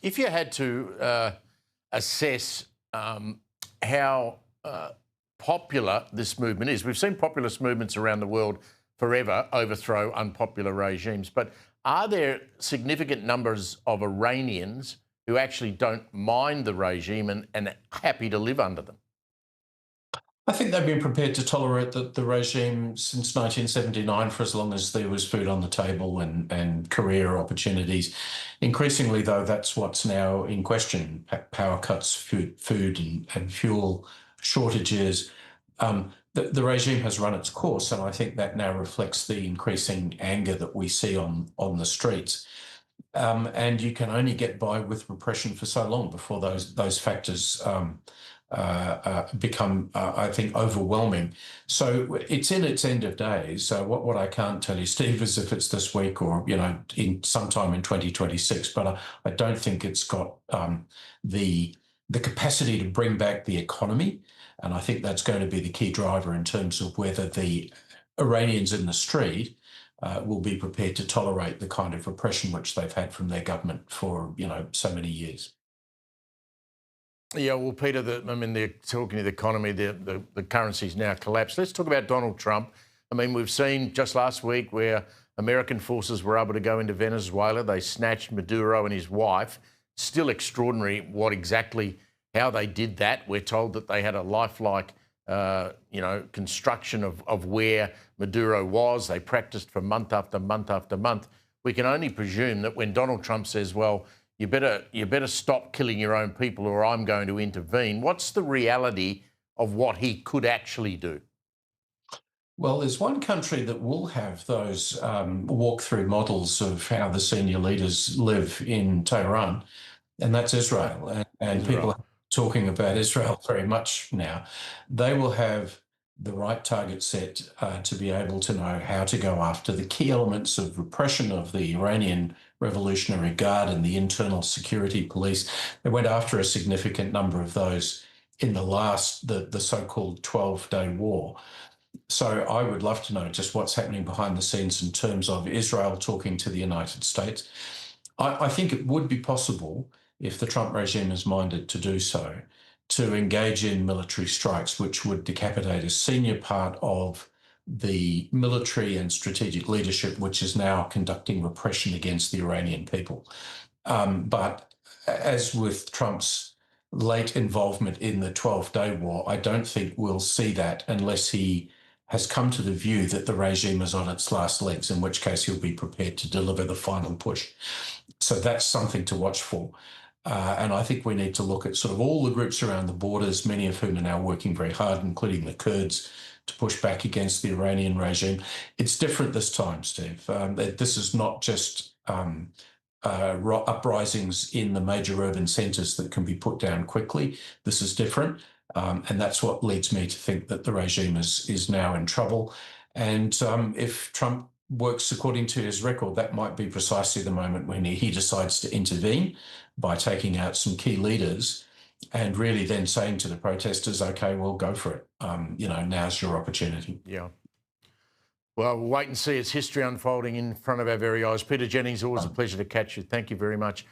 If you had to assess how popular this movement is, we've seen populist movements around the world forever overthrow unpopular regimes, but are there significant numbers of Iranians who actually don't mind the regime and happy to live under them? I think they've been prepared to tolerate the regime since 1979 for as long as there was food on the table and career opportunities. Increasingly, though, that's what's now in question. Power cuts, food and fuel shortages. The regime has run its course, and I think that now reflects the increasing anger that we see on the streets. And you can only get by with repression for so long before those factors become, I think, overwhelming. So it's in its end of days. So what I can't tell you, Steve, is if it's this week or in sometime in 2026. But I don't think it's got the capacity to bring back the economy, and I think that's going to be the key driver in terms of whether the Iranians in the street will be prepared to tolerate the kind of repression which they've had from their government for so many years. Yeah, well, Peter, they're talking to the economy, the currency's now collapsed. Let's talk about Donald Trump. I mean, we've seen just last week where American forces were able to go into Venezuela. They snatched Maduro and his wife. Still extraordinary how they did that. We're told that they had a lifelike, construction of where Maduro was. They practiced for month after month after month. We can only presume that when Donald Trump says, well, you better stop killing your own people or I'm going to intervene. What's the reality of what he could actually do? Well, there's one country that will have those walk-through models of how the senior leaders live in Tehran, and that's Israel. And Israel. people are talking about Israel very much now. They will have the right target set to be able to know how to go after the key elements of repression of the Iranian Revolutionary Guard and the internal security police. They went after a significant number of those in the so-called 12-day war. So I would love to know just what's happening behind the scenes in terms of Israel talking to the United States. I think it would be possible, if the Trump regime is minded to do so, to engage in military strikes, which would decapitate a senior part of the military and strategic leadership, which is now conducting repression against the Iranian people. But as with Trump's late involvement in the 12-day war, I don't think we'll see that unless he has come to the view that the regime is on its last legs, in which case he'll be prepared to deliver the final push. So that's something to watch for. And I think we need to look at sort of all the groups around the borders, many of whom are now working very hard, including the Kurds, to push back against the Iranian regime. It's different this time, Steve. This is not just uprisings in the major urban centres that can be put down quickly. This is different. And that's what leads me to think that the regime is now in trouble. And if Trump works according to his record, that might be precisely the moment when he decides to intervene by taking out some key leaders and really then saying to the protesters, OK, well, go for it. Now's your opportunity. Yeah. Well, we'll wait and see. It's history unfolding in front of our very eyes. Peter Jennings, always a pleasure to catch you. Thank you very much.